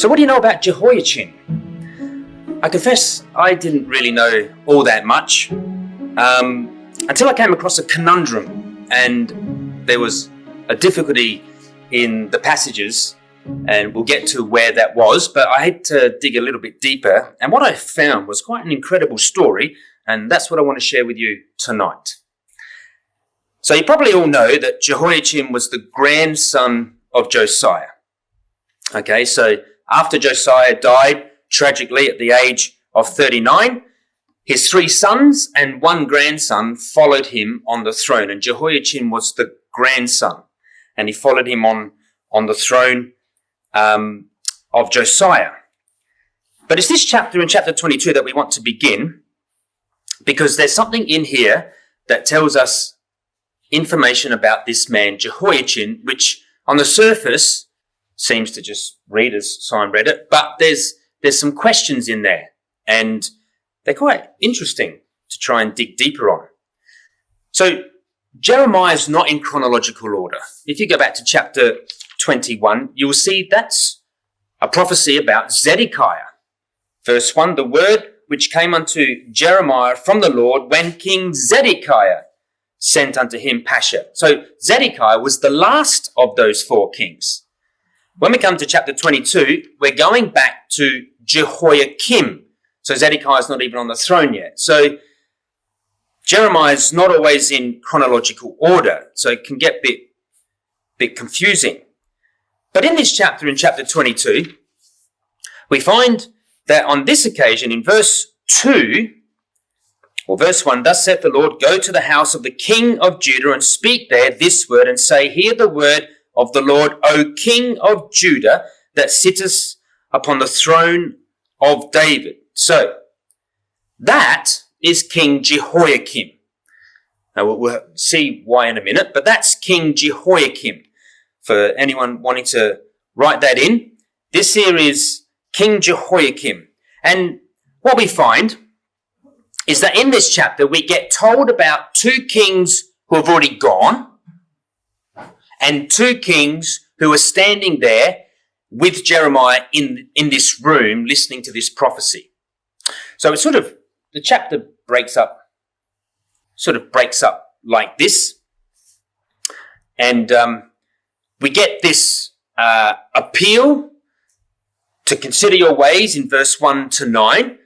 So what do you know about Jehoiachin? I confess I didn't really know all that much until I came across a conundrum, and there was a difficulty in the passages, and we'll get to where that was, but I had to dig a little bit deeper, and what I found was quite an incredible story, and that's what I want to share with you tonight. So you probably all know that Jehoiachin was the grandson of Josiah. Okay, so after Josiah died tragically at the age of 39, his 3 sons and 1 grandson followed him on the throne, and Jehoiachin was the grandson, and he followed him on the throne of Josiah. But it's this chapter, in chapter 22, that we want to begin, because there's something in here that tells us information about this man Jehoiachin, which on the surface seems to just read as Simon read it, but there's some questions in there, and they're quite interesting to try and dig deeper on. So Jeremiah's not in chronological order. If you go back to chapter 21, you'll see that's a prophecy about Zedekiah. Verse 1, the word which came unto Jeremiah from the Lord when King Zedekiah sent unto him Pasha. So Zedekiah was the last of those 4 kings. When we come to chapter 22, we're going back to Jehoiakim. So Zedekiah is not even on the throne yet. So Jeremiah is not always in chronological order, so it can get a bit confusing. But in this chapter, in chapter 22, we find that on this occasion, in verse 2, or verse 1, thus saith the Lord, go to the house of the king of Judah and speak there this word and say, hear the word of the Lord, O King of Judah, that sittest upon the throne of David. So, that is King Jehoiakim. Now, we'll see why in a minute, but that's King Jehoiakim. For anyone wanting to write that in, this here is King Jehoiakim. And what we find is that in this chapter, we get told about 2 kings who have already gone, and 2 kings who are standing there with Jeremiah in this room listening to this prophecy. So it's the chapter breaks up like this. And we get this appeal to consider your ways in verse 1 to 9.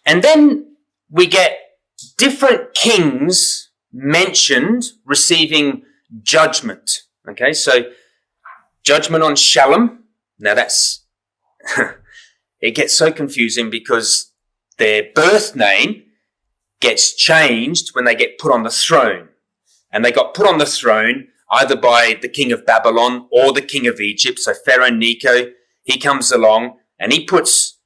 And then we get different kings mentioned receiving judgment. Okay, so judgment on Shalom. Now that's, it gets so confusing because their birth name gets changed when they get put on the throne. And they got put on the throne either by the king of Babylon or the king of Egypt. So Pharaoh Necho, he comes along and he puts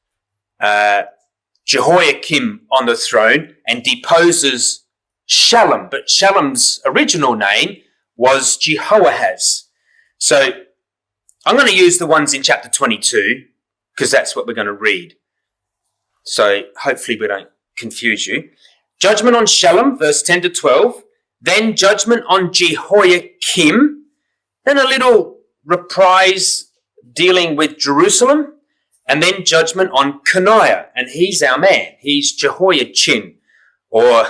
Jehoiakim on the throne and deposes Shalom. But Shalom's original name was Jehoahaz. So I'm going to use the ones in chapter 22 because that's what we're going to read. So hopefully we don't confuse you. Judgment on Shalom, verse 10 to 12. Then judgment on Jehoiakim. Then a little reprise dealing with Jerusalem. And then judgment on Coniah. And he's our man. He's Jehoiachin. Or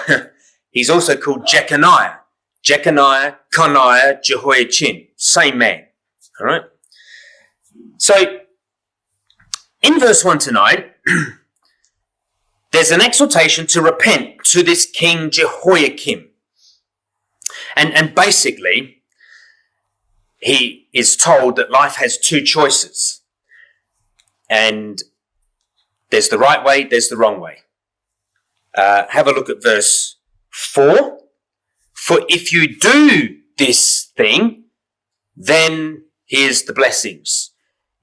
he's also called Jeconiah. Jeconiah, Coniah, Jehoiachin. Same man. All right. So in verse 1 to 9, there's an exhortation to repent to this King Jehoiakim. And basically, he is told that life has 2 choices. And there's the right way, there's the wrong way. Have a look at verse 4. For if you do this thing, then here's the blessings.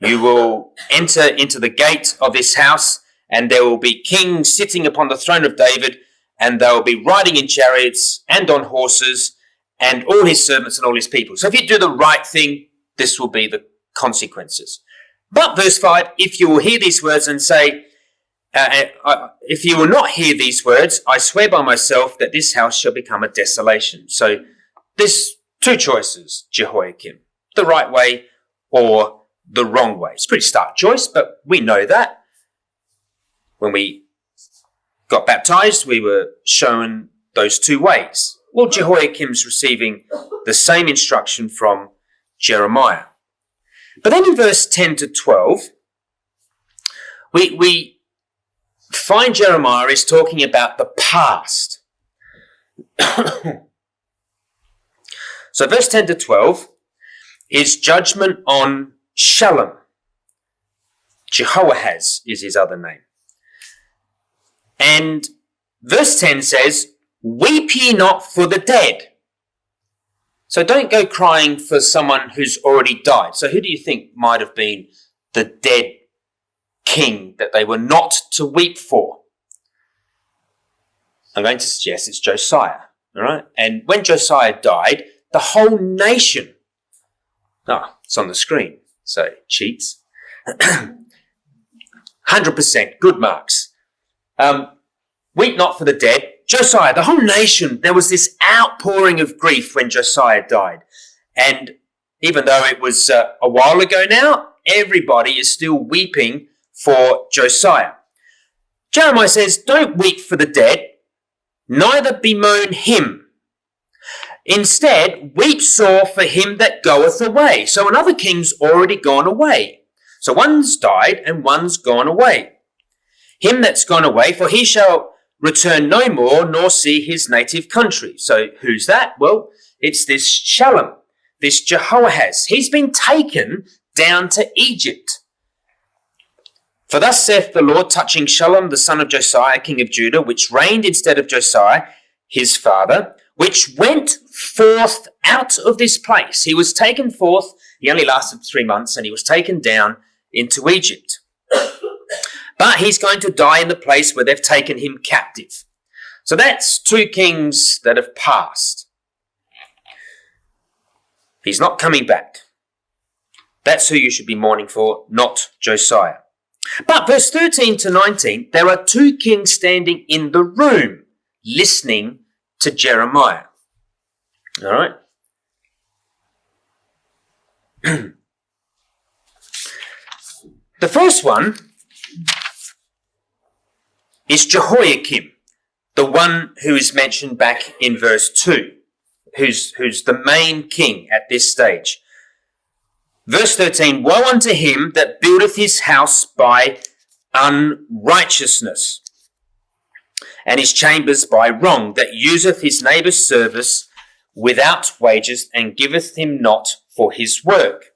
You will enter into the gate of this house, and there will be kings sitting upon the throne of David, and they will be riding in chariots and on horses, and all his servants and all his people. So if you do the right thing, this will be the consequences. But verse 5, if you will hear these words and say, if you will not hear these words, I swear by myself that this house shall become a desolation. So there's 2 choices, Jehoiakim, the right way or the wrong way. It's a pretty stark choice, but we know that. When we got baptized, we were shown those two ways. Well, Jehoiakim's receiving the same instruction from Jeremiah. But then in verse 10 to 12, we find Jeremiah is talking about the past. So verse 10 to 12 is judgment on Shalom. Jehoahaz is his other name. And verse 10 says, "Weep ye not for the dead." So don't go crying for someone who's already died. So who do you think might have been the dead king that they were not to weep for? I'm going to suggest it's Josiah. All right. And when Josiah died, the whole nation, it's on the screen, so cheats. 100%, good marks. Weep not for the dead. Josiah, the whole nation, there was this outpouring of grief when Josiah died. And even though it was a while ago now, everybody is still weeping for Josiah. Jeremiah says, "Don't weep for the dead, neither bemoan him. Instead, weep sore for him that goeth away." So another king's already gone away. So one's died and one's gone away. "Him that's gone away, for he shall return no more, nor see his native country." So who's that? Well, it's this Shalom, this Jehoahaz. He's been taken down to Egypt. "For thus saith the Lord touching Shalom, the son of Josiah, king of Judah, which reigned instead of Josiah, his father, which went forth out of this place." He was taken forth. He only lasted 3 months, and he was taken down into Egypt. "But he's going to die in the place where they've taken him captive." So that's two kings that have passed. He's not coming back. That's who you should be mourning for, not Josiah. But verse 13 to 19, there are two kings standing in the room listening to Jeremiah. All right. The first one is Jehoiakim, the one who is mentioned back in verse 2, who's the main king at this stage. Verse 13, "Woe unto him that buildeth his house by unrighteousness, and his chambers by wrong, that useth his neighbour's service without wages, and giveth him not for his work."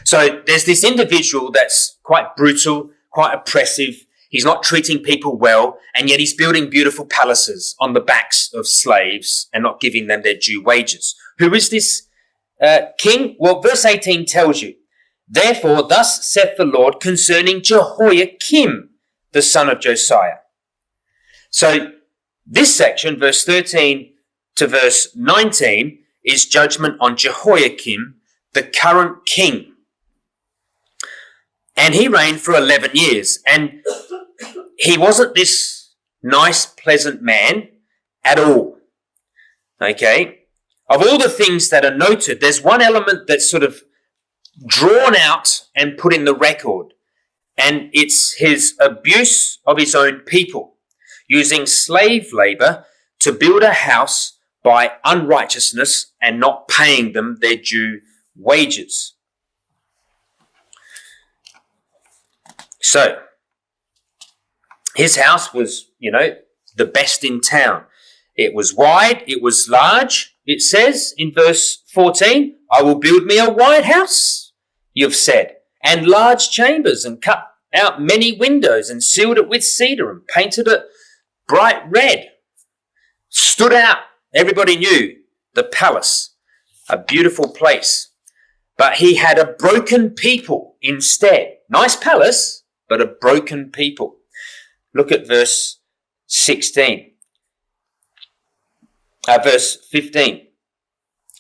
So there's this individual that's quite brutal, quite oppressive. He's not treating people well, and yet he's building beautiful palaces on the backs of slaves and not giving them their due wages. Who is this king? Well, verse 18 tells you, "Therefore thus saith the Lord concerning Jehoiakim, the son of Josiah." So this section, verse 13 to verse 19, is judgment on Jehoiakim, the current king. And he reigned for 11 years. And he wasn't this nice, pleasant man at all. Okay? Of all the things that are noted, there's one element that's sort of drawn out and put in the record. And it's his abuse of his own people, using slave labor to build a house by unrighteousness and not paying them their due wages. So, his house was, the best in town. It was wide, it was large. It says in verse 14, "I will build me a wide house," you've said, "and large chambers, and cut out many windows, and sealed it with cedar, and painted it bright red." Stood out. Everybody knew the palace, a beautiful place. But he had a broken people instead. Nice palace, but a broken people. Look at verse 16. Verse 15.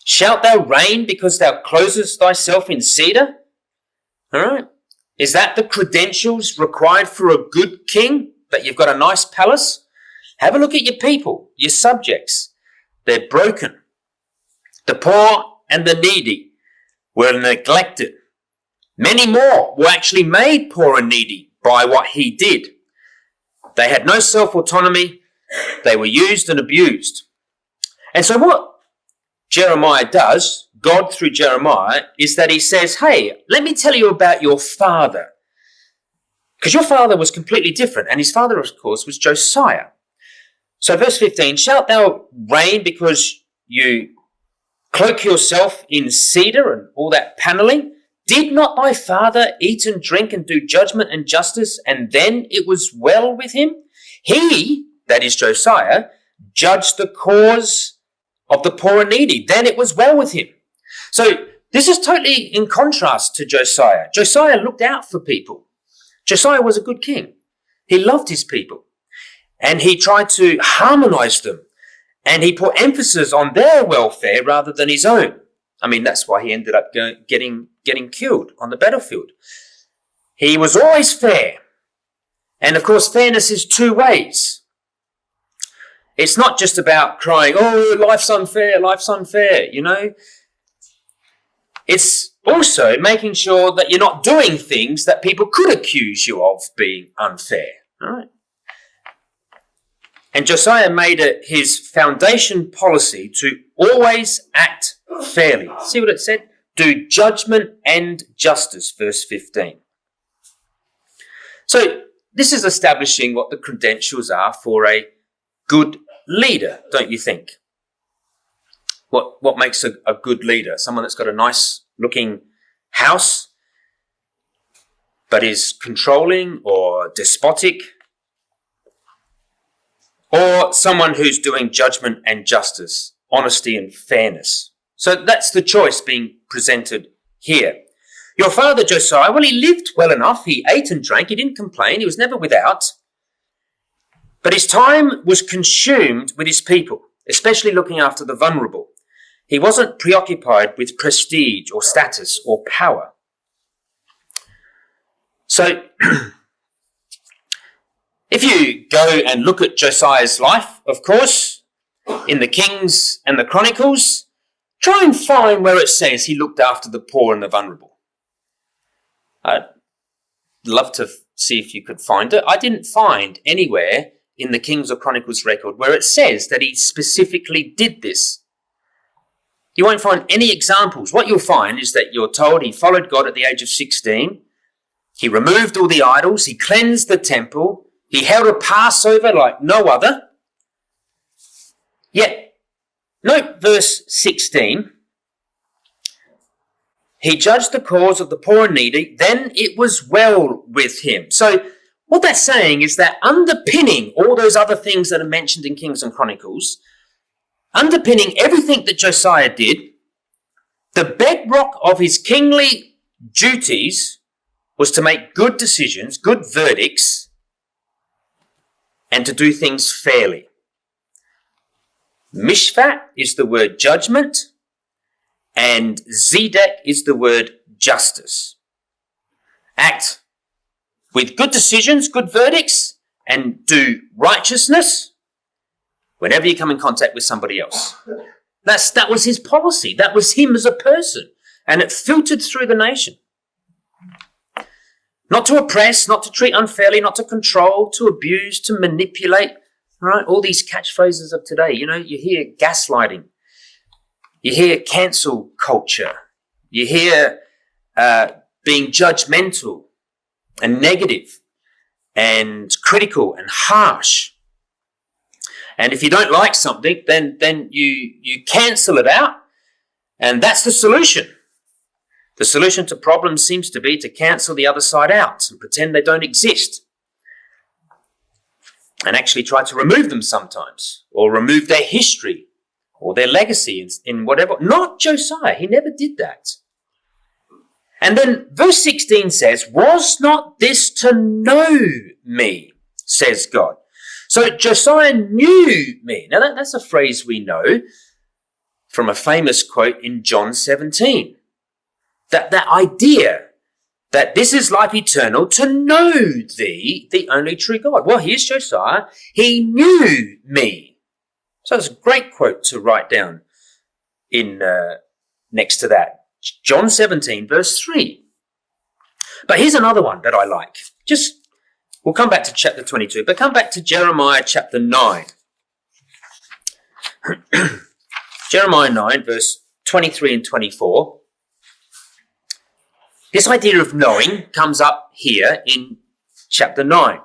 "Shalt thou reign because thou closest thyself in cedar?" All right. Is that the credentials required for a good king? That you've got a nice palace? Have a look at your people, your subjects. They're broken. The poor and the needy were neglected. Many more were actually made poor and needy by what he did. They had no self-autonomy. They were used and abused. And so what Jeremiah does, God through Jeremiah, is that he says, hey, let me tell you about your father. Because your father was completely different. And his father, of course, was Josiah. So verse 15, shalt thou reign because you cloak yourself in cedar and all that paneling? Did not thy father eat and drink and do judgment and justice, and then it was well with him? He, that is Josiah, judged the cause of the poor and needy. Then it was well with him. So this is totally in contrast to Josiah. Josiah looked out for people. Josiah was a good king. He loved his people. And he tried to harmonize them. And he put emphasis on their welfare rather than his own. I mean, that's why he ended up getting killed on the battlefield. He was always fair. And of course, fairness is two ways. It's not just about crying, oh, life's unfair, you know. It's also making sure that you're not doing things that people could accuse you of being unfair. All right. And Josiah made it his foundation policy to always act fairly. See what it said? Do judgment and justice, verse 15. So this is establishing what the credentials are for a good leader, don't you think? What makes a good leader? Someone that's got a nice looking house, but is controlling or despotic, or someone who's doing judgment and justice, honesty and fairness. So that's the choice being presented here. Your father Josiah, well, he lived well enough. He ate and drank. He didn't complain. He was never without. But his time was consumed with his people, especially looking after the vulnerable. He wasn't preoccupied with prestige or status or power. So if you go and look at Josiah's life, of course, in the Kings and the Chronicles, try and find where it says he looked after the poor and the vulnerable. I'd love to see if you could find it. I didn't find anywhere in the Kings or Chronicles record where it says that he specifically did this. You won't find any examples. What you'll find is that you're told he followed God at the age of 16. He removed all the idols. He cleansed the temple. He held a Passover like no other. Yet, note verse 16. He judged the cause of the poor and needy. Then it was well with him. So what that's saying is that underpinning all those other things that are mentioned in Kings and Chronicles, underpinning everything that Josiah did, the bedrock of his kingly duties was to make good decisions, good verdicts, and to do things fairly. Mishpat is the word judgment, and Zedek is the word justice. Act with good decisions, good verdicts, and do righteousness whenever you come in contact with somebody else. That was his policy. That was him as a person. And it filtered through the nation. Not to oppress, not to treat unfairly, not to control, to abuse, to manipulate. Right? All these catchphrases of today. You know, you hear gaslighting. You hear cancel culture. You hear being judgmental and negative and critical and harsh. And if you don't like something, then you cancel it out. And that's the solution. The solution to problems seems to be to cancel the other side out and pretend they don't exist. And actually try to remove them sometimes, or remove their history or their legacy in whatever. Not Josiah. He never did that. And then verse 16 says, was not this to know me, says God. So Josiah knew me. Now that's a phrase we know from a famous quote in John 17. That idea that this is life eternal, to know thee, the only true God. Well, here's Josiah. He knew me. So it's a great quote to write down in next to that. John 17, verse 3. But here's another one that I like. We'll come back to chapter 22, but come back to Jeremiah chapter 9. Jeremiah 9, verse 23 and 24. This idea of knowing comes up here in chapter 9.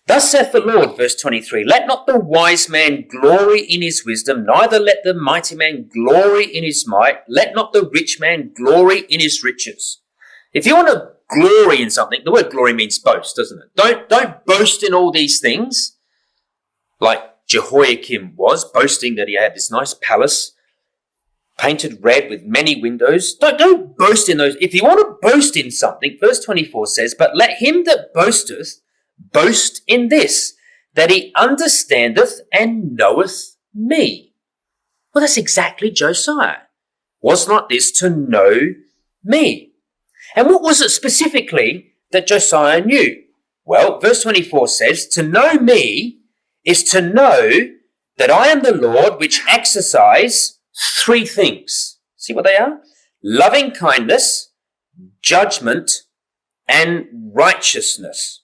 Thus saith the Lord, verse 23, let not the wise man glory in his wisdom, neither let the mighty man glory in his might, let not the rich man glory in his riches. If you want to glory in something, the word glory means boast, doesn't it? Don't boast in all these things, like Jehoiakim was, boasting that he had this nice palace, painted red with many windows. Don't boast in those. If you want to boast in something, verse 24 says, but let him that boasteth boast in this, that he understandeth and knoweth me. Well, that's exactly Josiah. Was not this to know me? And what was it specifically that Josiah knew? Well, verse 24 says, to know me is to know that I am the Lord which exercise three things. See what they are? Loving kindness, judgment, and righteousness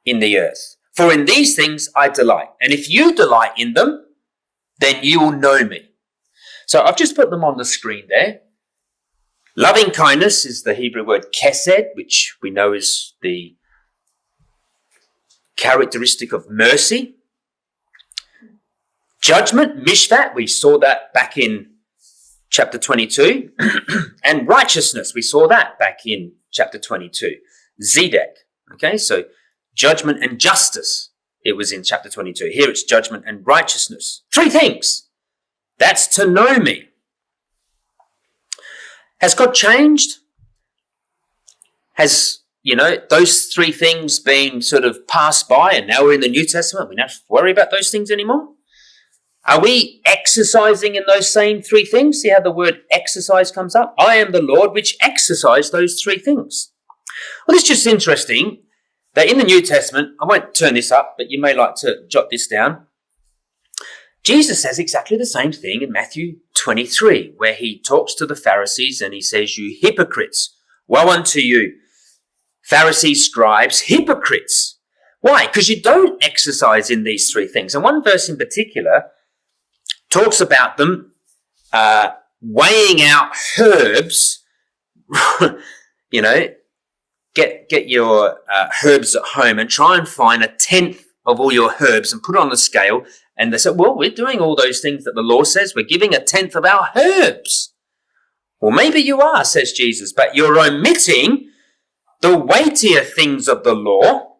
in the earth. For in these things I delight. And if you delight in them, then you will know me. So I've just put them on the screen there. Loving kindness is the Hebrew word chesed, which we know is the characteristic of mercy. Judgment, mishpat, we saw that back in chapter 22. And righteousness, we saw that back in chapter 22. Zedek, okay, so judgment and justice, it was in chapter 22. Here it's judgment and righteousness. Three things. That's to know me. Has God changed? Has, those three things been sort of passed by and now we're in the New Testament? We don't have to worry about those things anymore? Are we exercising in those same three things? See how the word exercise comes up? I am the Lord which exercise those three things. Well, it's just interesting that in the New Testament, I won't turn this up, but you may like to jot this down. Jesus says exactly the same thing in Matthew 23, where he talks to the Pharisees and he says, you hypocrites, woe unto you, Pharisees, scribes, hypocrites. Why? Because you don't exercise in these three things. And one verse in particular talks about them weighing out herbs. Get your herbs at home and try and find a tenth of all your herbs and put it on the scale. And they say, well, we're doing all those things that the law says. We're giving a tenth of our herbs. Well, maybe you are, says Jesus, but you're omitting the weightier things of the law,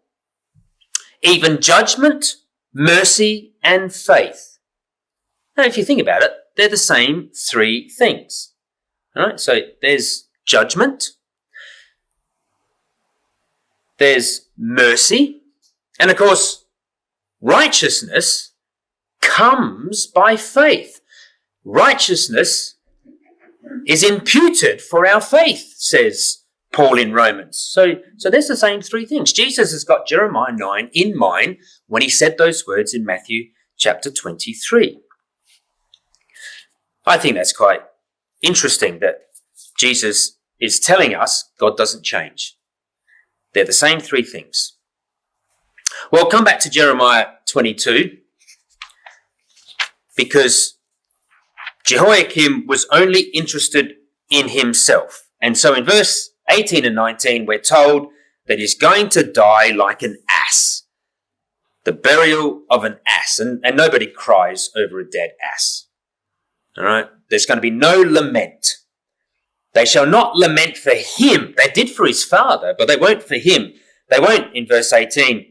even judgment, mercy, and faith. Now, if you think about it, they're the same three things. All right, so there's judgment, there's mercy, and of course, righteousness comes by faith. Righteousness is imputed for our faith, says Paul in Romans. So there's the same three things. Jesus has got Jeremiah 9 in mind when he said those words in Matthew chapter 23. I think that's quite interesting that Jesus is telling us God doesn't change. They're the same three things. Well, come back to Jeremiah 22, because Jehoiakim was only interested in himself. And so in verse 18 and 19, we're told that he's going to die like an ass. The burial of an ass. And nobody cries over a dead ass. All right? There's going to be no lament. They shall not lament for him. They did for his father, but they won't for him. They won't, in verse 18,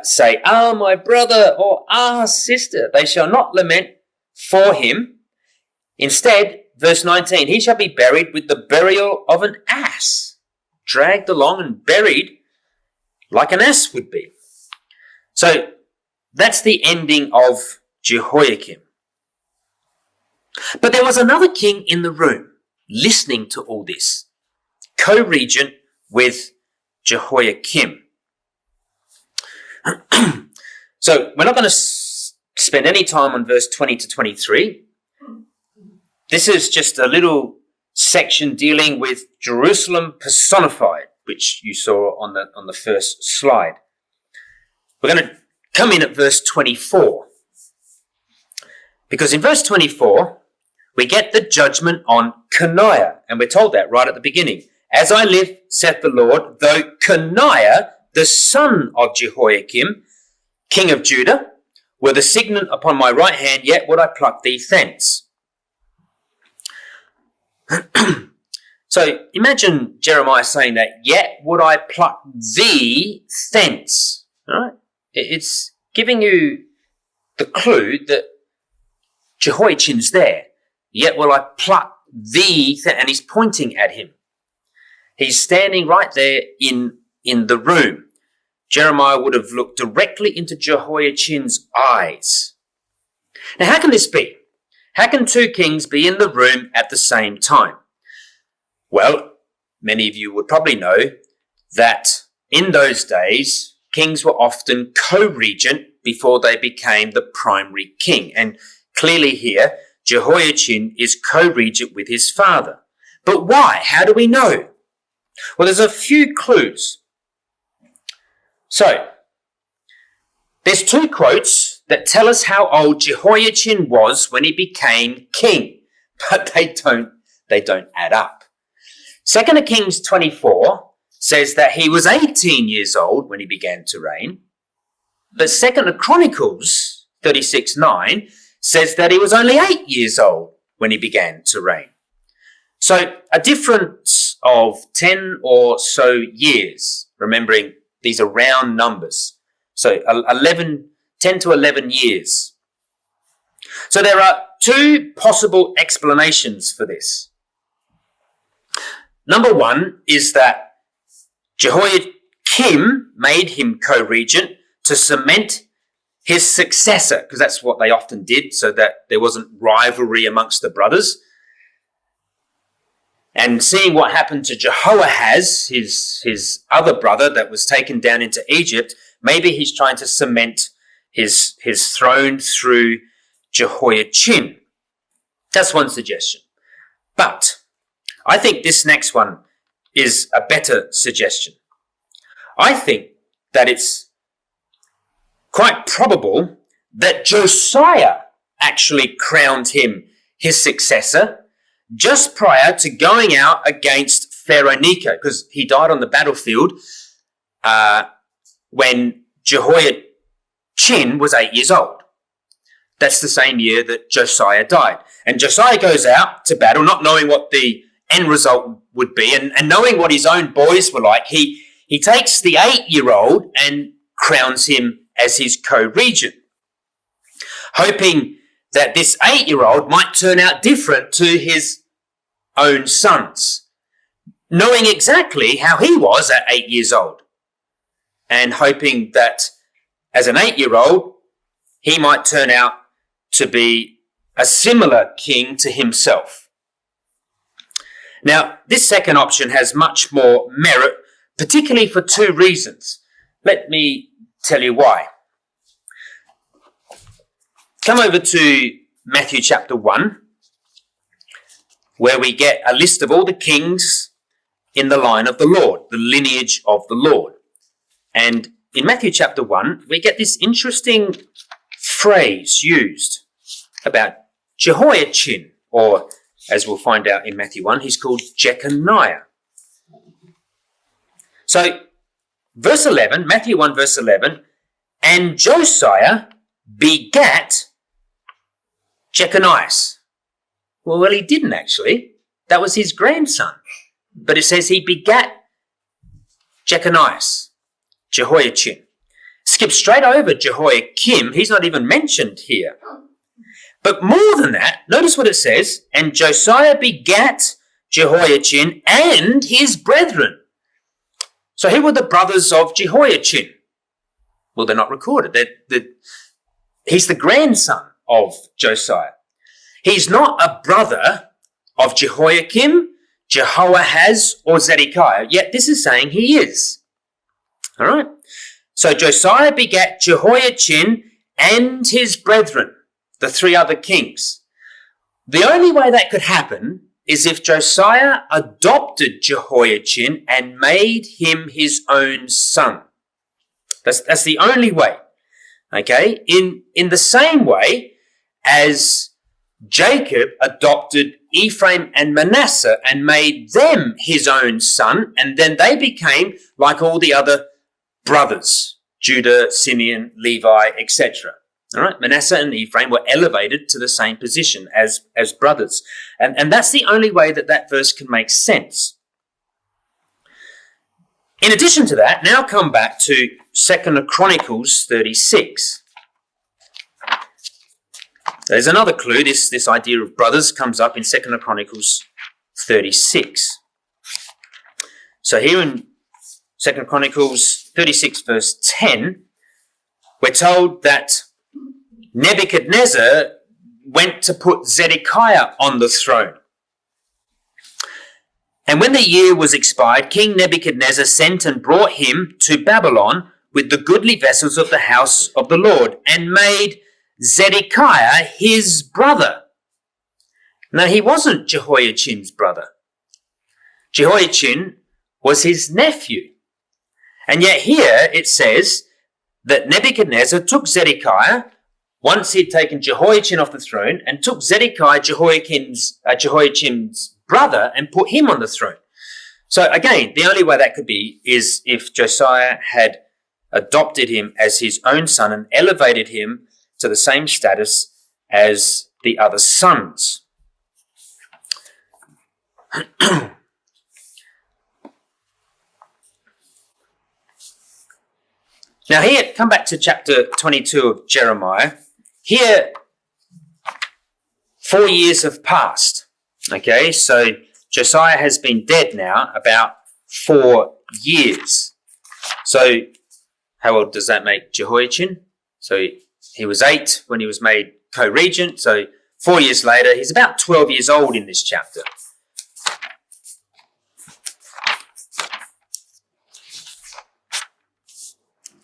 say, my brother, or sister. They shall not lament for him. Instead, verse 19, he shall be buried with the burial of an ass, dragged along and buried like an ass would be. So that's the ending of Jehoiakim. But there was another king in the room listening to all this, co-regent with Jehoiakim. So we're not going to spend any time on verse 20 to 23. This is just a little section dealing with Jerusalem personified, which you saw on the first slide. We're going to come in at verse 24. Because in verse 24, we get the judgment on Coniah. And we're told that right at the beginning. As I live, saith the Lord, though Coniah, the son of Jehoiakim, king of Judah, were the signet upon my right hand, yet would I pluck thee thence. So imagine Jeremiah saying that, yet would I pluck thee thence. All right? It's giving you the clue that Jehoiachin's there. Yet will I pluck thee, and he's pointing at him. He's standing right there in the room. Jeremiah would have looked directly into Jehoiachin's eyes. Now, how can this be? How can two kings be in the room at the same time? Well, many of you would probably know that in those days, kings were often co-regent before they became the primary king. And clearly here, Jehoiachin is co-regent with his father. But why? How do we know? Well, there's a few clues. So, there's two quotes that tell us how old Jehoiachin was when he became king, but they don't add up. 2 Kings 24 says that he was 18 years old when he began to reign, but 2 Chronicles 36:9 says that he was only 8 years old when he began to reign. So a difference of 10 or so years, remembering these are round numbers. So 10 to 11 years. So there are two possible explanations for this. Number one is that Jehoiakim made him co-regent to cement his successor, because that's what they often did, so that there wasn't rivalry amongst the brothers. And seeing what happened to Jehoahaz, his other brother that was taken down into Egypt, maybe he's trying to cement his throne through Jehoiachin. That's one suggestion. But I think this next one is a better suggestion. I think that it's quite probable that Josiah actually crowned him his successor just prior to going out against Pharaoh Necho, because he died on the battlefield when Jehoiachin was 8 years old. That's the same year that Josiah died. And Josiah goes out to battle, not knowing what the end result would be, and knowing what his own boys were like, he takes the 8-year-old and crowns him as his co-regent, hoping that this 8-year-old might turn out different to his own sons, knowing exactly how he was at 8 years old, and hoping that as an 8-year-old, he might turn out to be a similar king to himself. Now, this second option has much more merit, particularly for two reasons. Let me tell you why. Come over to Matthew chapter 1, where we get a list of all the kings in the line of the Lord, the lineage of the Lord. And in Matthew chapter 1, we get this interesting phrase used about Jehoiachin, or as we'll find out in Matthew 1, he's called Jeconiah. So, verse 11, Matthew 1 verse 11, and Josiah begat Jeconiah. Well, he didn't actually. That was his grandson. But it says he begat Jeconiah, Jehoiachin. Skip straight over Jehoiakim. He's not even mentioned here. But more than that, notice what it says. And Josiah begat Jehoiachin and his brethren. So who were the brothers of Jehoiachin? Well, they're not recorded. He's the grandson of Josiah. He's not a brother of Jehoiakim, Jehoahaz, or Zedekiah, yet this is saying he is. All right? So Josiah begat Jehoiachin and his brethren, the three other kings. The only way that could happen is if Josiah adopted Jehoiachin and made him his own son. That's the only way. Okay? In the same way as Jacob adopted Ephraim and Manasseh and made them his own son, and then they became like all the other brothers, Judah, Simeon, Levi, etc. All right, Manasseh and Ephraim were elevated to the same position as brothers. And that's the only way that verse can make sense. In addition to that, now come back to 2 Chronicles 36. There's another clue. This idea of brothers comes up in 2 Chronicles 36. So here in 2 Chronicles 36 verse 10, we're told that Nebuchadnezzar went to put Zedekiah on the throne. And when the year was expired, King Nebuchadnezzar sent and brought him to Babylon with the goodly vessels of the house of the Lord, and made Zedekiah his brother. Now, he wasn't Jehoiachin's brother. Jehoiachin was his nephew. And yet here it says that Nebuchadnezzar took Zedekiah, once he'd taken Jehoiachin off the throne, and took Zedekiah, Jehoiachin's brother, and put him on the throne. So again, the only way that could be is if Josiah had adopted him as his own son and elevated him to the same status as the other sons. Now here, come back to chapter 22 of Jeremiah. Here, 4 years have passed. Okay, so Josiah has been dead now about 4 years. So how old does that make Jehoiachin? So he was 8 when he was made co-regent. So 4 years later, he's about 12 years old in this chapter.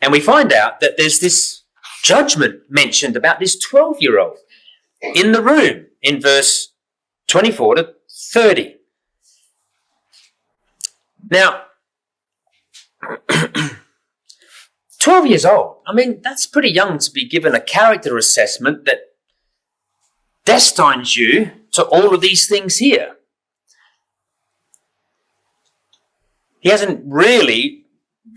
And we find out that there's this judgment mentioned about this 12-year-old in the room in verse 24 to 30. Now, 12 years old, I mean, that's pretty young to be given a character assessment that destines you to all of these things here. He hasn't really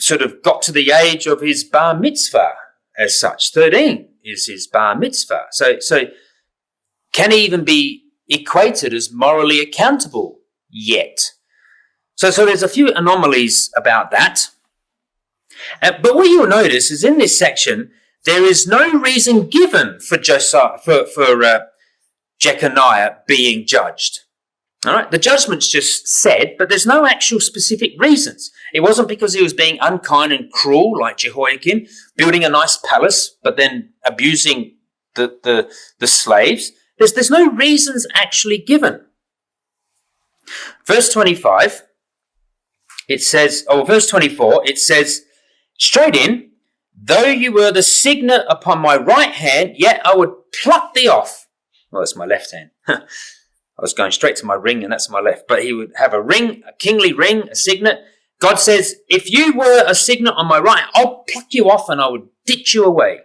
sort of got to the age of his bar mitzvah as such. 13 is his bar mitzvah. So can he even be equated as morally accountable yet? So there's a few anomalies about that. But what you'll notice is in this section, there is no reason given for Jeconiah being judged. All right, the judgment's just said, but there's no actual specific reasons. It wasn't because he was being unkind and cruel like Jehoiakim, building a nice palace, but then abusing the slaves. There's no reasons actually given. Verse 25, verse 24, it says, straight in, though you were the signet upon my right hand, yet I would pluck thee off. Well, that's my left hand. I was going straight to my ring, and that's my left. But he would have a ring, a kingly ring, a signet. God says, if you were a signet on my right, I'll pluck you off and I would ditch you away.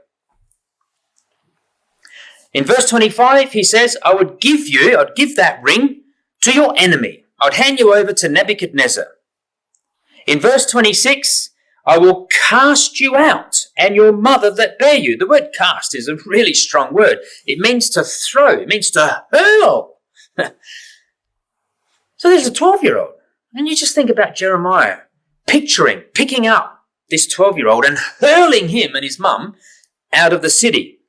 In verse 25, he says, I'd give that ring to your enemy. I'd hand you over to Nebuchadnezzar. In verse 26, I will cast you out and your mother that bare you. The word cast is a really strong word. It means to throw. It means to hurl. So there's a 12-year-old. And you just think about Jeremiah picking up this 12-year-old and hurling him and his mum out of the city.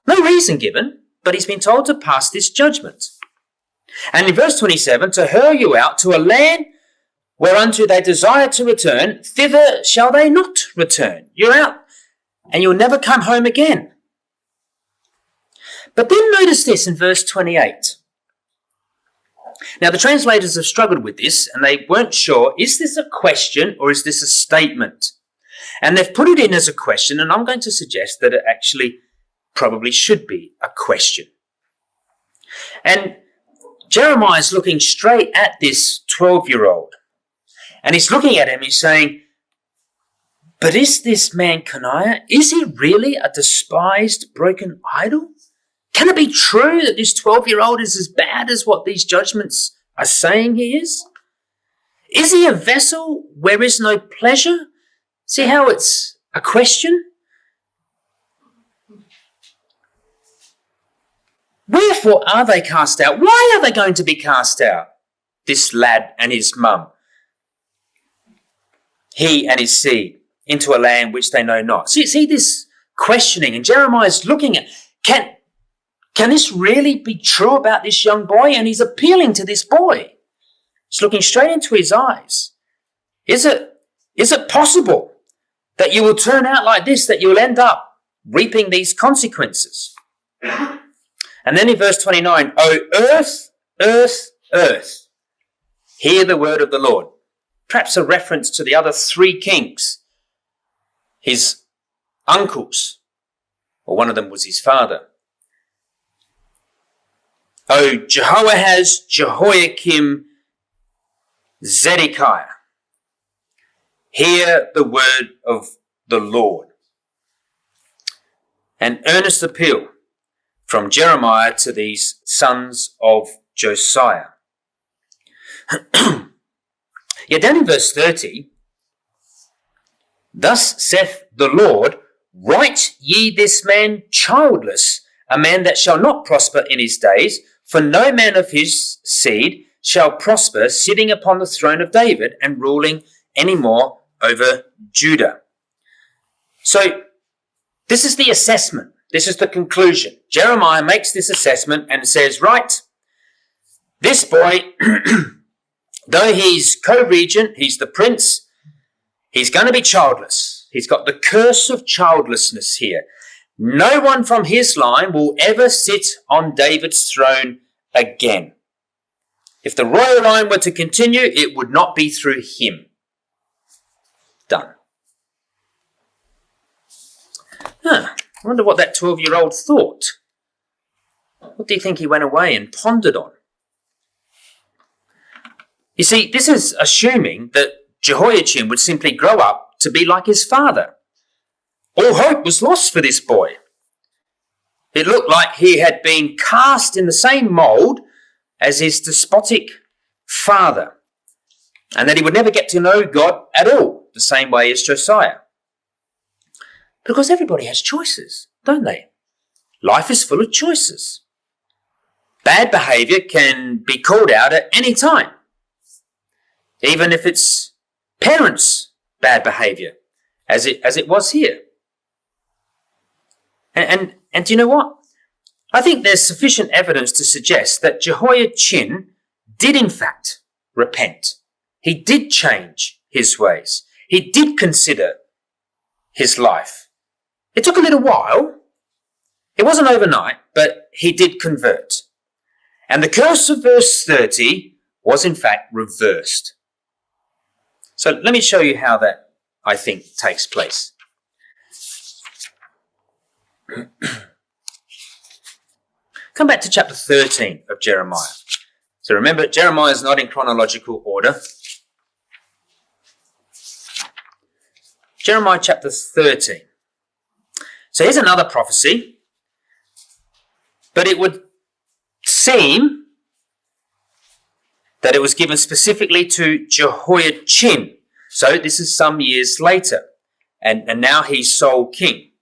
No reason given, but he's been told to pass this judgment. And in verse 27, to hurl you out to a land whereunto they desire to return, thither shall they not return. You're out, and you'll never come home again. But then notice this in verse 28. Now, the translators have struggled with this, and they weren't sure, is this a question or is this a statement? And they've put it in as a question, and I'm going to suggest that it actually probably should be a question. And Jeremiah's looking straight at this 12-year-old. And he's looking at him, he's saying, but is this man Coniah, is he really a despised, broken idol? Can it be true that this 12-year-old is as bad as what these judgments are saying he is? Is he a vessel where is no pleasure? See how it's a question? Wherefore are they cast out? Why are they going to be cast out? This lad and his mum, he and his seed, into a land which they know not. See this questioning, and Jeremiah's looking at, can this really be true about this young boy? And he's appealing to this boy. He's looking straight into his eyes. Is it possible that you will turn out like this, that you'll end up reaping these consequences? And then in verse 29, O earth, earth, earth, hear the word of the Lord. Perhaps a reference to the other three kings, his uncles, or one of them was his father. O Jehoahaz, Jehoiakim, Zedekiah, hear the word of the Lord. An earnest appeal from Jeremiah to these sons of Josiah. Yet down in verse 30, thus saith the Lord, write ye this man childless, a man that shall not prosper in his days, for no man of his seed shall prosper, sitting upon the throne of David and ruling any more over Judah. So this is the assessment. This is the conclusion. Jeremiah makes this assessment and says, right, this boy, though he's co-regent, he's the prince, he's going to be childless. He's got the curse of childlessness here. No one from his line will ever sit on David's throne again. If the royal line were to continue, it would not be through him. Done. I wonder what that 12-year-old thought. What do you think he went away and pondered on? You see, this is assuming that Jehoiachin would simply grow up to be like his father. All hope was lost for this boy. It looked like he had been cast in the same mould as his despotic father, and that he would never get to know God at all, the same way as Josiah. Because everybody has choices, don't they? Life is full of choices. Bad behaviour can be called out at any time, even if it's parents' bad behaviour, as it was here. And do you know what? I think there's sufficient evidence to suggest that Jehoiachin did in fact repent. He did change his ways. He did consider his life. It took a little while. It wasn't overnight, but he did convert. And the curse of verse 30 was in fact reversed. So let me show you how that, I think, takes place. Come back to chapter 13 of Jeremiah. So remember, Jeremiah is not in chronological order. Jeremiah chapter 13. So here's another prophecy, but it would seem that it was given specifically to Jehoiachin. So this is some years later, and now he's sole king.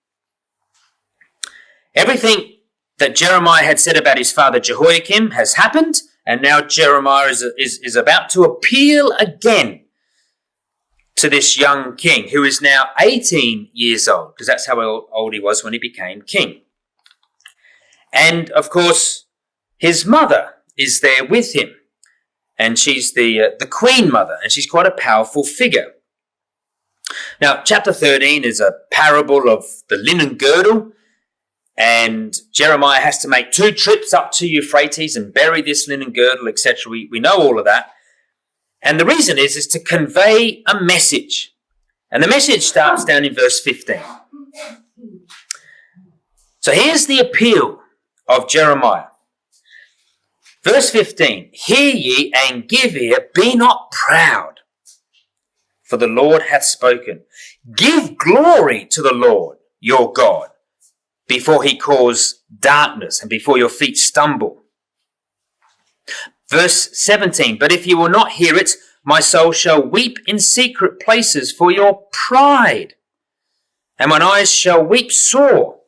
Everything that Jeremiah had said about his father Jehoiakim has happened, and now Jeremiah is about to appeal again to this young king, who is now 18 years old, because that's how old he was when he became king. And, of course, his mother is there with him, and she's the queen mother, and she's quite a powerful figure. Now, chapter 13 is a parable of the linen girdle, and Jeremiah has to make 2 trips up to Euphrates and bury this linen girdle, etc. We know all of that. And the reason is to convey a message. And the message starts down in verse 15. So here's the appeal of Jeremiah. Verse 15, hear ye and give ear, be not proud, for the Lord hath spoken. Give glory to the Lord your God, before he cause darkness and before your feet stumble. Verse 17, but if you will not hear it, my soul shall weep in secret places for your pride, and mine eyes shall weep sore.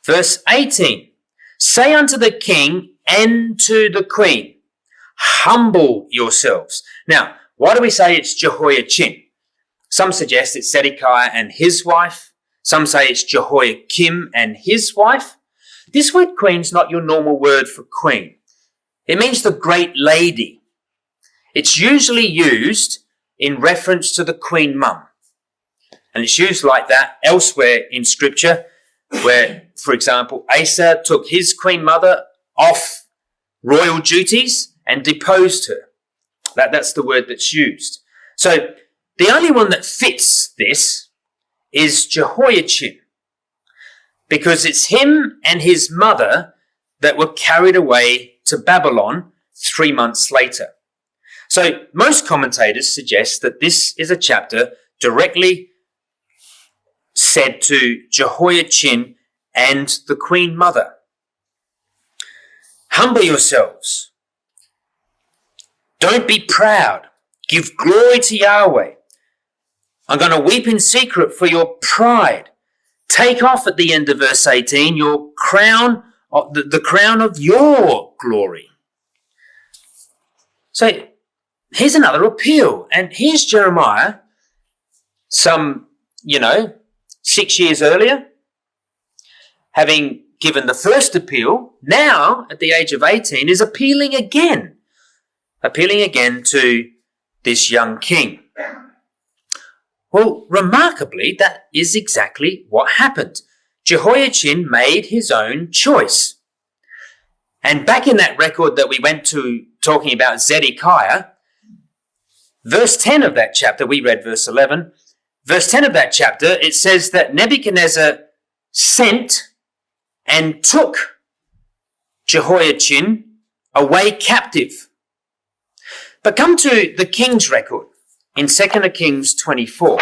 Verse 18, say unto the king and to the queen, humble yourselves. Now, why do we say it's Jehoiachin? Some suggest it's Zedekiah and his wife. Some say it's Jehoiakim and his wife. This word queen's not your normal word for queen. It means the great lady. It's usually used in reference to the queen mum. And it's used like that elsewhere in scripture, where, for example, Asa took his queen mother off royal duties and deposed her. That's the word that's used. So the only one that fits this is Jehoiachin, because it's him and his mother that were carried away to Babylon 3 months later. So most commentators suggest that this is a chapter directly said to Jehoiachin and the queen mother. Humble yourselves. Don't be proud. Give glory to Yahweh. I'm going to weep in secret for your pride. Take off at the end of verse 18 your crown, the crown of your glory. So here's another appeal. And here's Jeremiah, some, 6 years earlier, having given the first appeal, now at the age of 18 is appealing again to this young king. Well, remarkably, that is exactly what happened. Jehoiachin made his own choice. And back in that record that we went to talking about Zedekiah, verse 10 of that chapter, we read verse 11, verse 10 of that chapter, it says that Nebuchadnezzar sent and took Jehoiachin away captive. But come to the king's record in 2 Kings 24.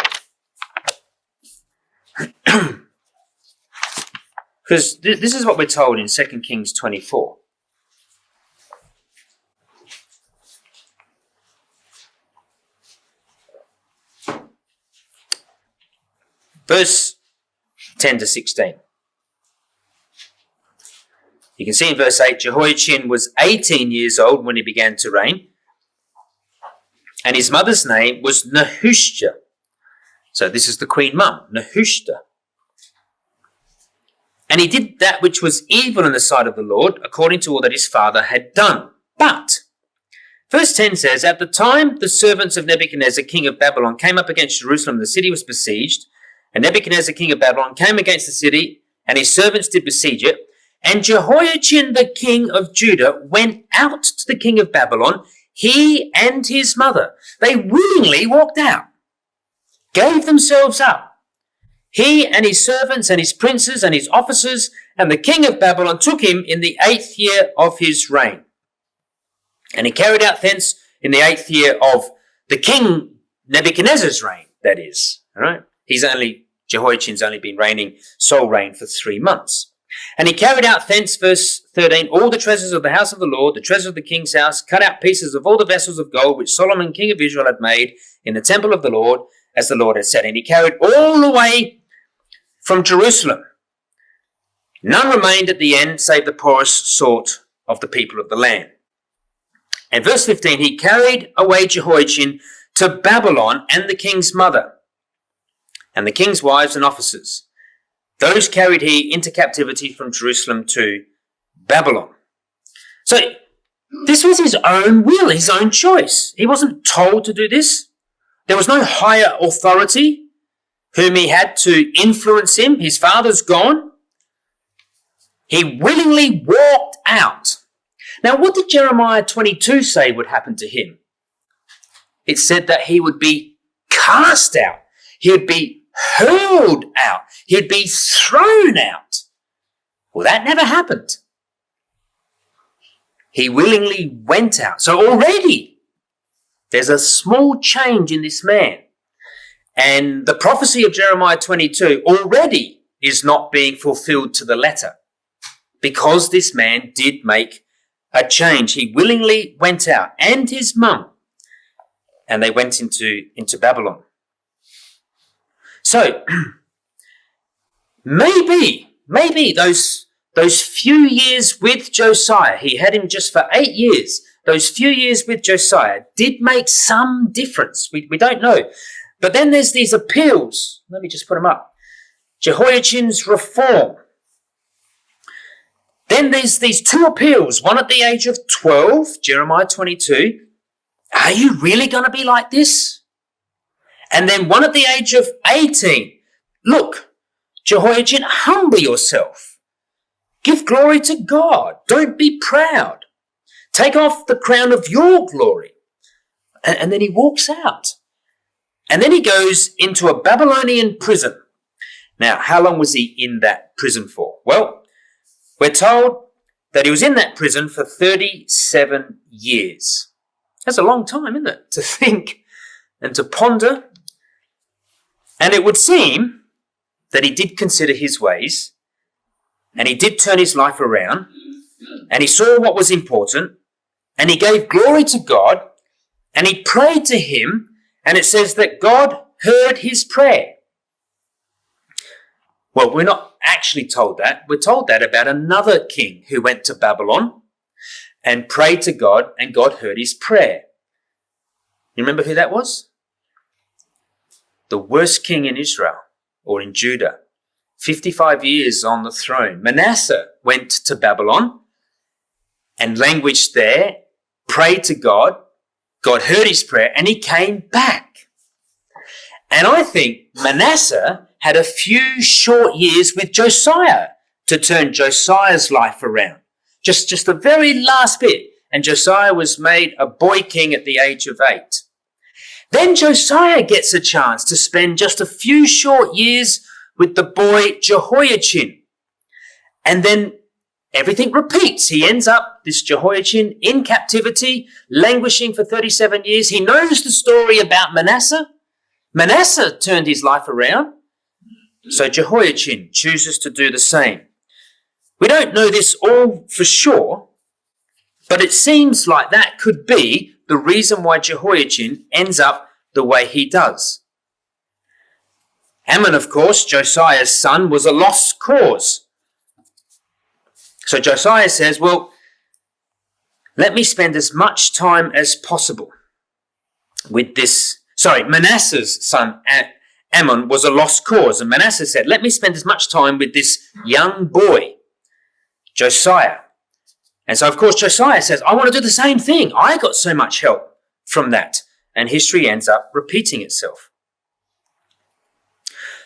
Because this is what we're told in 2 Kings 24. Verse 10 to 16. You can see in verse 8, Jehoiachin was 18 years old when he began to reign, and his mother's name was Nehushta. So this is the queen mum, Nehushta. And he did that which was evil in the sight of the Lord, according to all that his father had done. But, verse 10 says, at the time the servants of Nebuchadnezzar, king of Babylon, came up against Jerusalem, the city was besieged, and Nebuchadnezzar, king of Babylon, came against the city, and his servants did besiege it. And Jehoiachin, the king of Judah, went out to the king of Babylon, he and his mother. They willingly walked out, gave themselves up. He and his servants and his princes and his officers, and the king of Babylon took him in the 8th year of his reign. And he carried out thence in the 8th year of the king Nebuchadnezzar's reign, that is. All right? Jehoiachin's only been reigning sole reign for 3 months. And he carried out thence, verse 13, all the treasures of the house of the Lord, the treasure of the king's house, cut out pieces of all the vessels of gold which Solomon, king of Israel, had made in the temple of the Lord, as the Lord had said. And he carried all the way from Jerusalem. None remained at the end, save the poorest sort of the people of the land. And verse 15, he carried away Jehoiachin to Babylon and the king's mother, and the king's wives and officers. Those carried he into captivity from Jerusalem to Babylon. So this was his own will, his own choice. He wasn't told to do this. There was no higher authority whom he had to influence him. His father's gone. He willingly walked out. Now, what did Jeremiah 22 say would happen to him? It said that he would be cast out. He would be hurled out. He'd be thrown out. Well, that never happened. He willingly went out. So already there's a small change in this man. And the prophecy of Jeremiah 22 already is not being fulfilled to the letter because this man did make a change. He willingly went out, and his mum, and they went into Babylon. So maybe those few years with Josiah, he had him just for 8 years, those few years with Josiah did make some difference. We don't know. But then there's these appeals. Let me just put them up. Jehoiachin's reform. Then there's these two appeals, one at the age of 12, Jeremiah 22. Are you really going to be like this? And then one at the age of 18. Look, Jehoiachin, humble yourself. Give glory to God. Don't be proud. Take off the crown of your glory. And then he walks out. And then he goes into a Babylonian prison. Now, how long was he in that prison for? Well, we're told that he was in that prison for 37 years. That's a long time, isn't it? To think and to ponder. And it would seem that he did consider his ways, and he did turn his life around, and he saw what was important, and he gave glory to God, and he prayed to him, and it says that God heard his prayer. Well, we're not actually told that. We're told that about another king who went to Babylon and prayed to God, and God heard his prayer. You remember who that was? The worst king in Israel, or in Judah. 55 years on the throne. Manasseh went to Babylon and languished there, prayed to God. God heard his prayer, and he came back. And I think Manasseh had a few short years with Josiah to turn Josiah's life around. Just the very last bit. And Josiah was made a boy king at the age of 8. Then Josiah gets a chance to spend just a few short years with the boy Jehoiachin. And then everything repeats. He ends up, this Jehoiachin, in captivity, languishing for 37 years. He knows the story about Manasseh. Manasseh turned his life around. So Jehoiachin chooses to do the same. We don't know this all for sure, but it seems like that could be the reason why Jehoiachin ends up the way he does. Ammon, of course, Josiah's son, was a lost cause. So Josiah says, well, let me spend as much time as possible with this. Manasseh's son, Ammon, was a lost cause. And Manasseh said, let me spend as much time with this young boy, Josiah. And so, of course, Josiah says, I want to do the same thing. I got so much help from that. And history ends up repeating itself.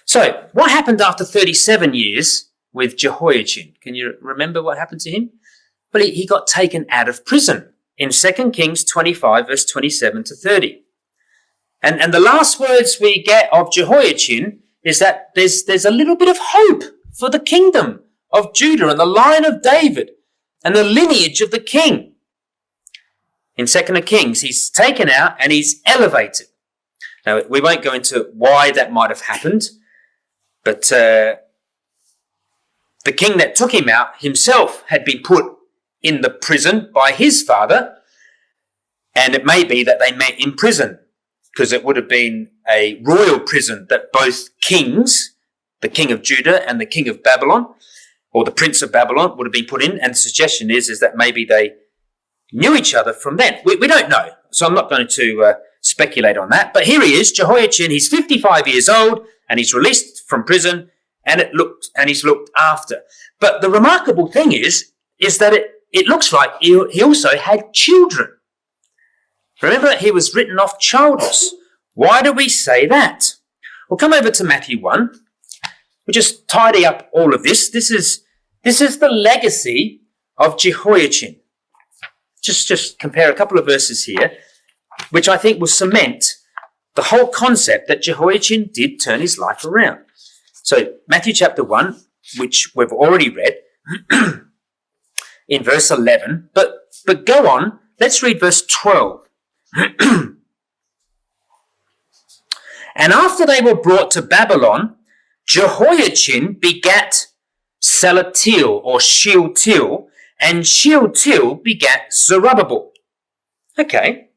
So, what happened after 37 years with Jehoiachin? Can you remember what happened to him? Well, he got taken out of prison in 2 Kings 25, verse 27 to 30. And the last words we get of Jehoiachin is that there's a little bit of hope for the kingdom of Judah and the line of David and the lineage of the king. In 2 Kings, he's taken out and he's elevated. Now, we won't go into why that might have happened, but the king that took him out himself had been put in the prison by his father, and it may be that they met in prison, because it would have been a royal prison that both kings, the king of Judah and the king of Babylon, or the prince of Babylon, would have been put in. And the suggestion is that maybe they knew each other from then. We don't know, so I'm not going to speculate on that. But here he is, Jehoiachin. He's 55 years old, and he's released from prison, and he's looked after. But the remarkable thing is that it looks like he also had children. Remember, he was written off childless. Why do we say that? Well, come over to Matthew 1. We'll just tidy up all of this. This is the legacy of Jehoiachin. Just compare a couple of verses here, which I think will cement the whole concept that Jehoiachin did turn his life around. So Matthew chapter 1, which we've already read, in verse 11. But go on. Let's read verse 12. And after they were brought to Babylon, Jehoiachin begat Salatiel or Shealtiel, and Shealtiel begat Zerubbabel. Okay,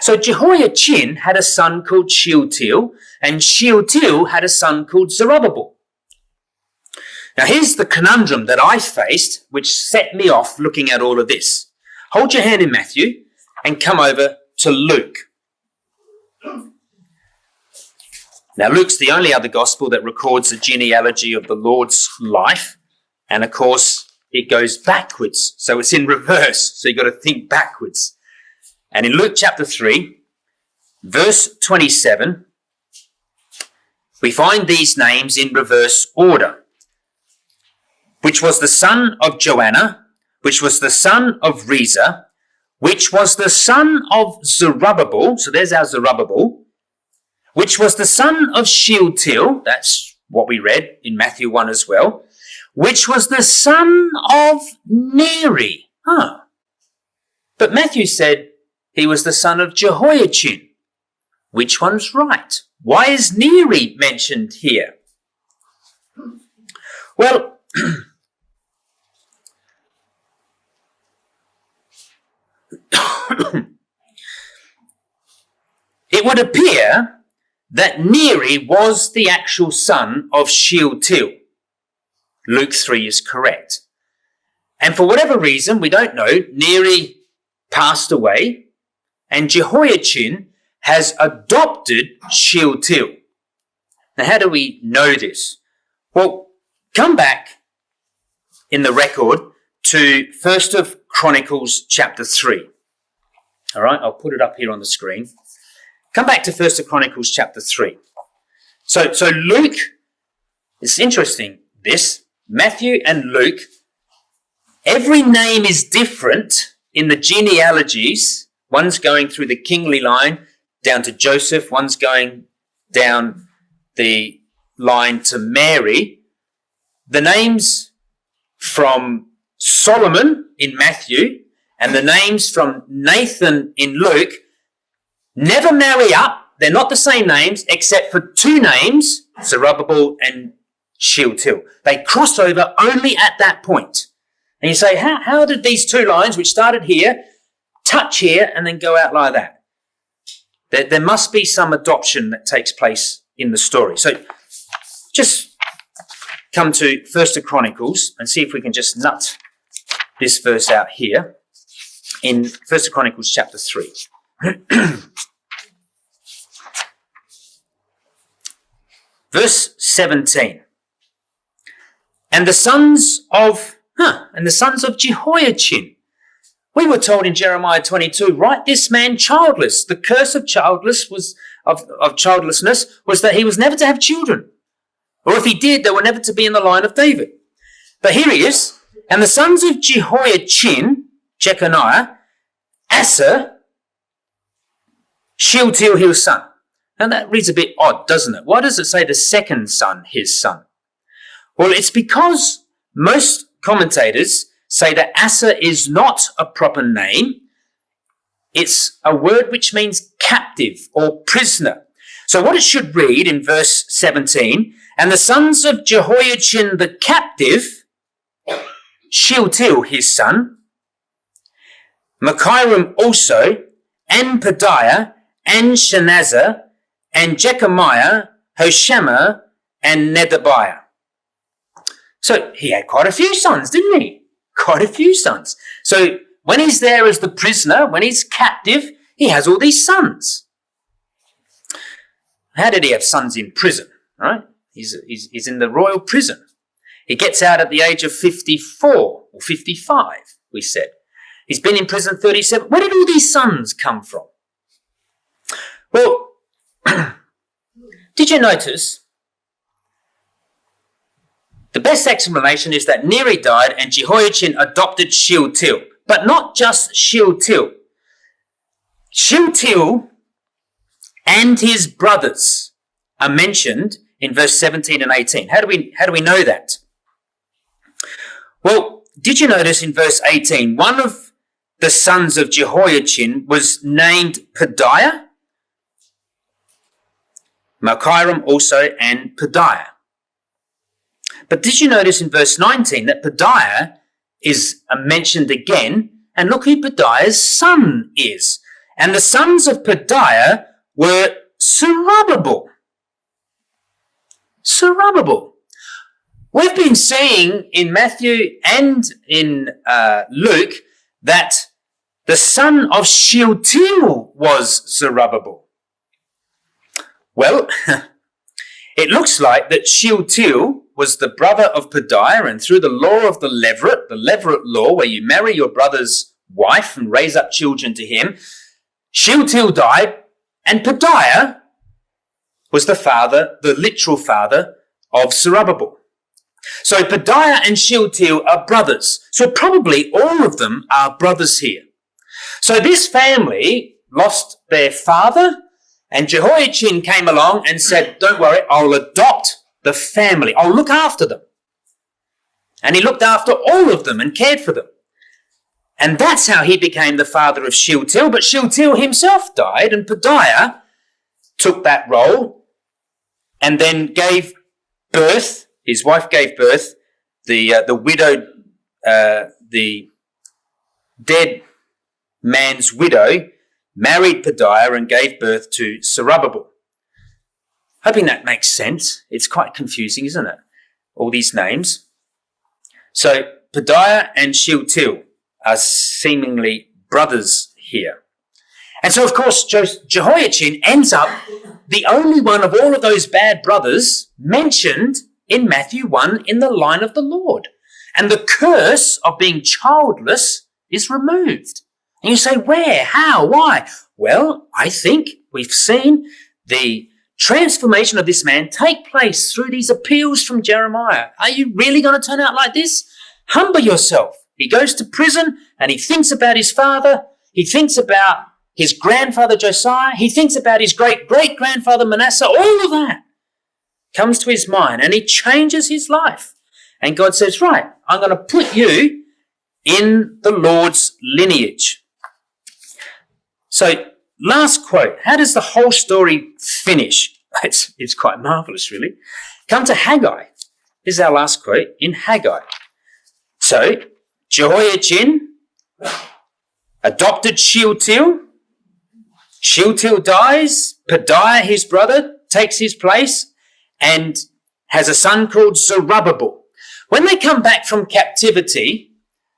so Jehoiachin had a son called Shealtiel, and Shealtiel had a son called Zerubbabel. Now here's the conundrum that I faced, which set me off looking at all of this. Hold your hand in Matthew and come over to Luke. Now, Luke's the only other gospel that records the genealogy of the Lord's life. And, of course, it goes backwards. So it's in reverse. So you've got to think backwards. And in Luke chapter 3, verse 27, we find these names in reverse order. Which was the son of Joanna, which was the son of Reza, which was the son of Zerubbabel. So there's our Zerubbabel. Which was the son of Shealtiel, that's what we read in Matthew 1 as well, which was the son of Neri. But Matthew said he was the son of Jehoiachin. Which one's right? Why is Neri mentioned here? Well, it would appear that Neri was the actual son of Shealtiel. Luke 3 is correct. And for whatever reason, we don't know, Neri passed away and Jehoiachin has adopted Shealtiel. Now, how do we know this? Well, come back in the record to 1st of Chronicles chapter 3. All right, I'll put it up here on the screen. Come back to 1st of Chronicles chapter 3. So Luke, it's interesting, this, Matthew and Luke, every name is different in the genealogies. One's going through the kingly line down to Joseph, one's going down the line to Mary. The names from Solomon in Matthew and the names from Nathan in Luke never marry up. They're not the same names except for two names, Zerubbabel and Shealtiel. They cross over only at that point. And you say, how did these two lines, which started here, touch here and then go out like that? There must be some adoption that takes place in the story. So just come to 1st of Chronicles and see if we can just nut this verse out here in 1st of Chronicles chapter 3. Verse 17. And the sons of Jehoiachin. We were told in Jeremiah 22, write this man childless. The curse of childlessness was that he was never to have children. Or if he did, they were never to be in the line of David. But here he is. And the sons of Jehoiachin, Jeconiah, Asa, Shealtiel, his son. Now that reads a bit odd, doesn't it? Why does it say the second son, his son? Well, it's because most commentators say that Asa is not a proper name. It's a word which means captive or prisoner. So what it should read in verse 17, and the sons of Jehoiachin the captive, Shealtiel his son, Machiram also, and Pedaiah, and Shenazar, and Jechemiah, Hoshama, and Nedabiah. So he had quite a few sons, didn't he? Quite a few sons. So when he's there as the prisoner, when he's captive, he has all these sons. How did he have sons in prison? Right? He's in the royal prison. He gets out at the age of 54 or 55, we said. He's been in prison 37. Where did all these sons come from? Well, did you notice? The best explanation is that Neri died and Jehoiachin adopted Shealtiel. But not just Shealtiel. Shealtiel and his brothers are mentioned in verse 17 and 18. How do we know that? Well, did you notice in verse 18, one of the sons of Jehoiachin was named Pedaiah? Malchiram also and Pedaiah. But did you notice in verse 19 that Pedaiah is mentioned again? And look who Pedaiah's son is. And the sons of Pedaiah were Zerubbabel. Zerubbabel. We've been seeing in Matthew and in Luke that the son of Shealtiel was Zerubbabel. Well, it looks like that Shealtiel was the brother of Pedaiah, and through the law of the Levirate law, where you marry your brother's wife and raise up children to him, Shealtiel died, and Pedaiah was the literal father of Zerubbabel. So Pedaiah and Shealtiel are brothers. So probably all of them are brothers here. So this family lost their father, and Jehoiachin came along and said, don't worry, I'll adopt the family. I'll look after them. And he looked after all of them and cared for them. And that's how he became the father of Shealtiel. But Shealtiel himself died, and Pedaiah took that role and then gave birth. His wife gave birth. The dead man's widow married Pedaiah and gave birth to Zerubbabel. Hoping that makes sense. It's quite confusing, isn't it? All these names. So Pedaiah and Shealtiel are seemingly brothers here. And so, of course, Jehoiachin ends up the only one of all of those bad brothers mentioned in Matthew 1 in the line of the Lord. And the curse of being childless is removed. And you say, where? How? Why? Well, I think we've seen the transformation of this man take place through these appeals from Jeremiah. Are you really going to turn out like this? Humble yourself. He goes to prison and he thinks about his father. He thinks about his grandfather Josiah. He thinks about his great-great-grandfather Manasseh. All of that comes to his mind and he changes his life. And God says, right, I'm going to put you in the Lord's lineage. So, last quote. How does the whole story finish? It's quite marvellous, really. Come to Haggai. This is our last quote in Haggai. So, Jehoiachin adopted Shealtiel. Shealtiel dies. Pedaiah, his brother, takes his place and has a son called Zerubbabel. When they come back from captivity,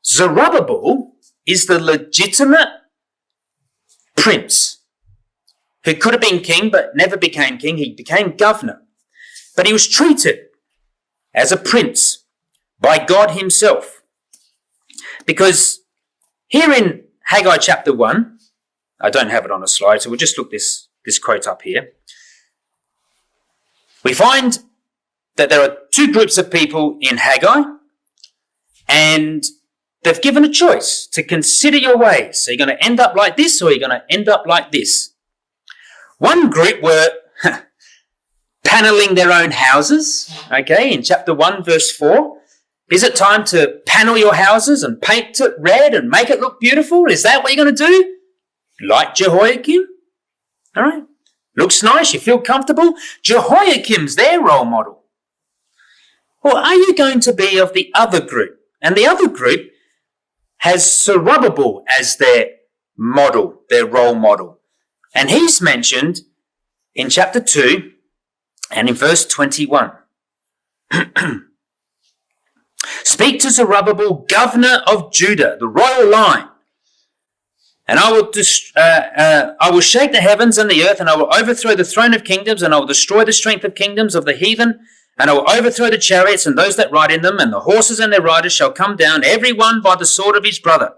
Zerubbabel is the legitimate prince who could have been king but never became king. He became governor. But he was treated as a prince by God himself. Because here in Haggai chapter 1, I don't have it on a slide, so we'll just look this quote up here. We find that there are two groups of people in Haggai, and they've given a choice to consider your ways. So you're going to end up like this or you're going to end up like this. One group were paneling their own houses, okay, in chapter 1, verse 4. Is it time to panel your houses and paint it red and make it look beautiful? Is that what you're going to do? Like Jehoiakim? All right. Looks nice, you feel comfortable. Jehoiakim's their role model. Or are you going to be of the other group? And the other group has Zerubbabel as their model, their role model. And he's mentioned in chapter 2 and in verse 21. Speak to Zerubbabel, governor of Judah, the royal line. And I will shake the heavens and the earth, and I will overthrow the throne of kingdoms, and I will destroy the strength of kingdoms of the heathen, and I will overthrow the chariots and those that ride in them, and the horses and their riders shall come down, every one by the sword of his brother.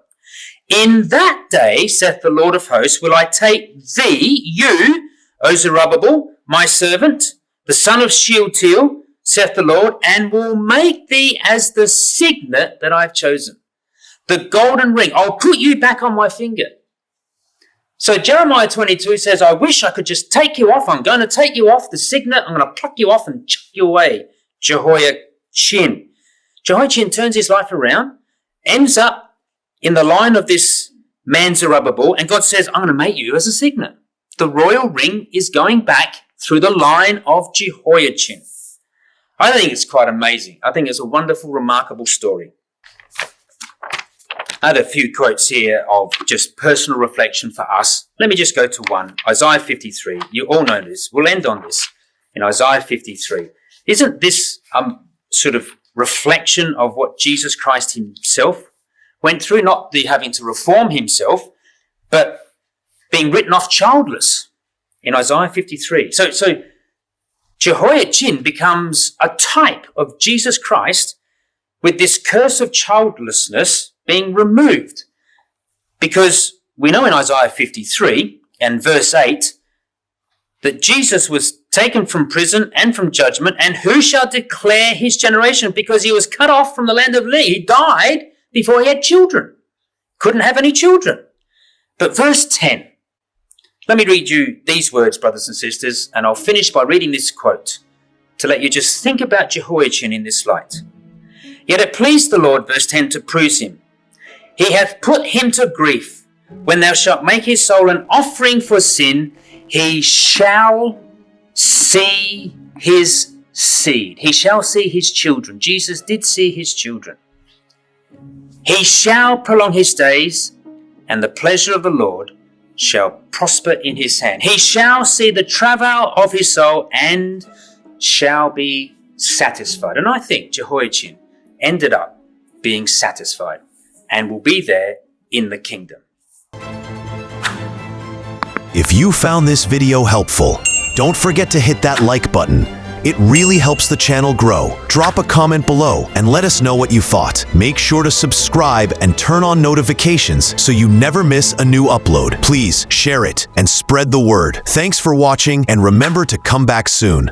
In that day, saith the Lord of hosts, will I take thee, you, O Zerubbabel, my servant, the son of Shealtiel, saith the Lord, and will make thee as the signet that I've chosen. The golden ring. I'll put you back on my finger. So Jeremiah 22 says, I wish I could just take you off. I'm going to take you off the signet. I'm going to pluck you off and chuck you away. Jehoiachin. Jehoiachin turns his life around ends up in the line of this man Zerubbabel, and God says, I'm going to make you as a signet. The royal ring is going back through the line of Jehoiachin. I think it's quite amazing. I think it's a wonderful, remarkable story. I have a few quotes here of just personal reflection for us. Let me just go to one. Isaiah 53. You all know this. We'll end on this in Isaiah 53. Isn't this sort of reflection of what Jesus Christ himself went through? Not the having to reform himself, but being written off childless in Isaiah 53. So Jehoiachin becomes a type of Jesus Christ with this curse of childlessness being removed. Because we know in Isaiah 53 and verse 8 that Jesus was taken from prison and from judgment, and who shall declare his generation? Because he was cut off from the land of Lee. He died before he had children. Couldn't have any children. But verse 10, let me read you these words, brothers and sisters, and I'll finish by reading this quote to let you just think about Jehoiachin in this light. Yet it pleased the Lord, verse 10, to bruise him. He hath put him to grief. When thou shalt make his soul an offering for sin, he shall see his seed. He shall see his children. Jesus did see his children. He shall prolong his days, and the pleasure of the Lord shall prosper in his hand. He shall see the travail of his soul and shall be satisfied. And I think Jehoiachin ended up being satisfied and will be there in the kingdom. If you found this video helpful, don't forget to hit that like button. It really helps the channel grow. Drop a comment below and let us know what you thought. Make sure to subscribe and turn on notifications so you never miss a new upload. Please share it and spread the word. Thanks for watching, and remember to come back soon.